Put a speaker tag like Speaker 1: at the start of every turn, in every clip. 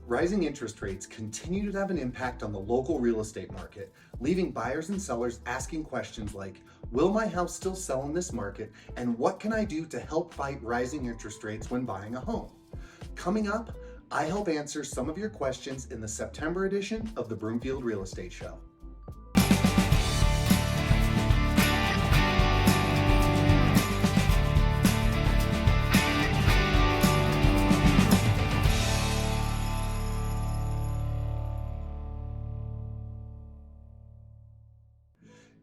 Speaker 1: Rising interest rates continue to have an impact on the local real estate market, leaving buyers and sellers asking questions like, will my house still sell in this market, and what can I do to help fight rising interest rates when buying a home? Coming up, I help answer some of your questions in the September edition of the Broomfield Real Estate Show.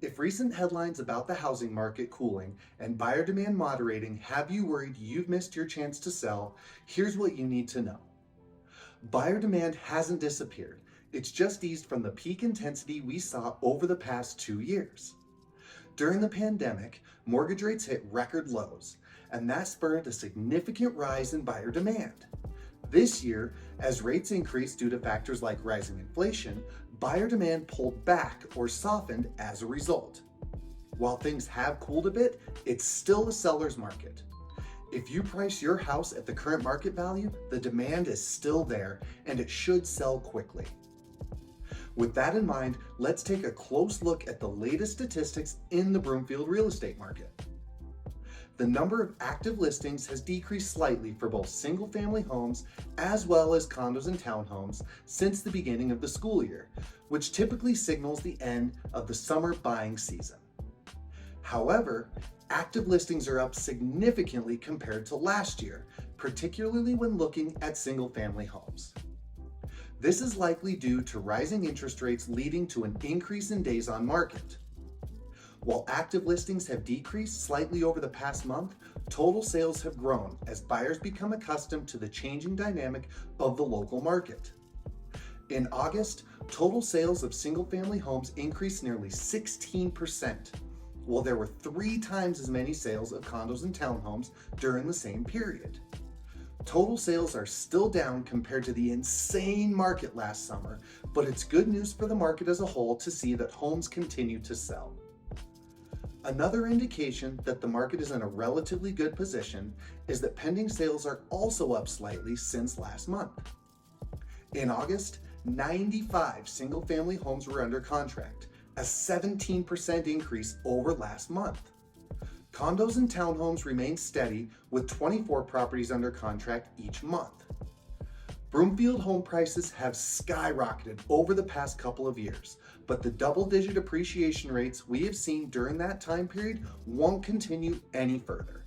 Speaker 1: If recent headlines about the housing market cooling and buyer demand moderating have you worried you've missed your chance to sell, here's what you need to know. Buyer demand hasn't disappeared. It's just eased from the peak intensity we saw over the past 2 years. During the pandemic, mortgage rates hit record lows, and that spurred a significant rise in buyer demand. This year, as rates increased due to factors like rising inflation, buyer demand pulled back or softened as a result. While things have cooled a bit, it's still a seller's market. If you price your house at the current market value, the demand is still there and it should sell quickly. With that in mind, let's take a close look at the latest statistics in the Broomfield real estate market. The number of active listings has decreased slightly for both single-family homes as well as condos and townhomes since the beginning of the school year, which typically signals the end of the summer buying season. However, active listings are up significantly compared to last year, particularly when looking at single-family homes. This is likely due to rising interest rates leading to an increase in days on market. While active listings have decreased slightly over the past month, total sales have grown as buyers become accustomed to the changing dynamic of the local market. In August, total sales of single-family homes increased nearly 16%, while there were 3 times as many sales of condos and townhomes during the same period. Total sales are still down compared to the insane market last summer, but it's good news for the market as a whole to see that homes continue to sell. Another indication that the market is in a relatively good position is that pending sales are also up slightly since last month. In August, 95 single-family homes were under contract, a 17% increase over last month. Condos and townhomes remain steady with 24 properties under contract each month. Broomfield home prices have skyrocketed over the past couple of years, but the double-digit appreciation rates we have seen during that time period won't continue any further.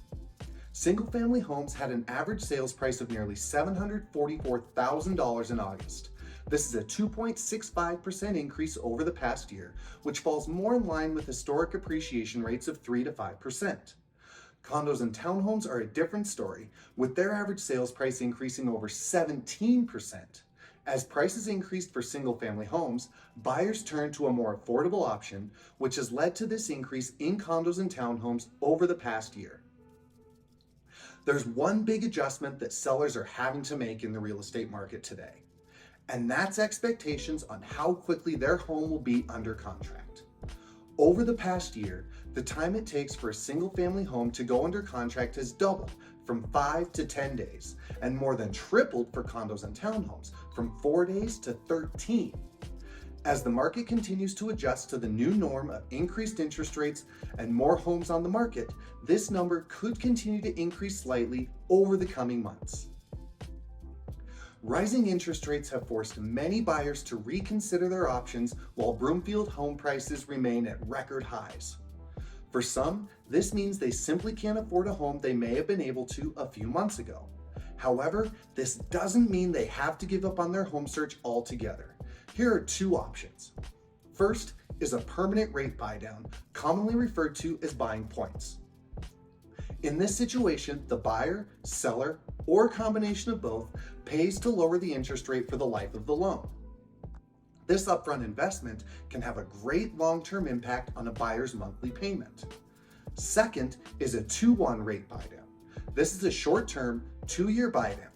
Speaker 1: Single-family homes had an average sales price of nearly $744,000 in August. This is a 2.65% increase over the past year, which falls more in line with historic appreciation rates of 3 to 5%. Condos and townhomes are a different story, with their average sales price increasing over 17%. As prices increased for single-family homes, buyers turned to a more affordable option, which has led to this increase in condos and townhomes over the past year. There's one big adjustment that sellers are having to make in the real estate market today, and that's expectations on how quickly their home will be under contract. Over the past year, the time it takes for a single-family home to go under contract has doubled from 5 to 10 days, and more than tripled for condos and townhomes from 4 days to 13. As the market continues to adjust to the new norm of increased interest rates and more homes on the market, this number could continue to increase slightly over the coming months. Rising interest rates have forced many buyers to reconsider their options while Broomfield home prices remain at record highs. For some, this means they simply can't afford a home they may have been able to a few months ago. However, this doesn't mean they have to give up on their home search altogether. Here are 2 options. First is a permanent rate buydown, commonly referred to as buying points. In this situation, the buyer, seller, or a combination of both pays to lower the interest rate for the life of the loan. This upfront investment can have a great long-term impact on a buyer's monthly payment. Second is a 2-1 rate buydown. This is a short-term, 2-year buydown.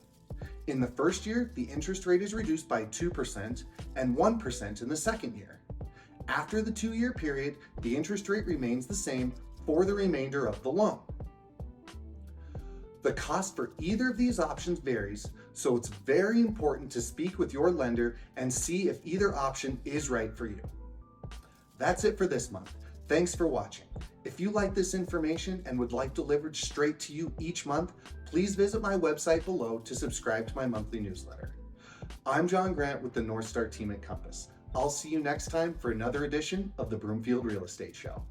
Speaker 1: In the first year, the interest rate is reduced by 2% and 1% in the second year. After the 2-year period, the interest rate remains the same for the remainder of the loan. The cost for either of these options varies, so it's very important to speak with your lender and see if either option is right for you. That's it for this month. Thanks for watching. If you like this information and would like delivered straight to you each month, please visit my website below to subscribe to my monthly newsletter. I'm John Grandt with the North Star team at Compass. I'll see you next time for another edition of the Broomfield Real Estate Show.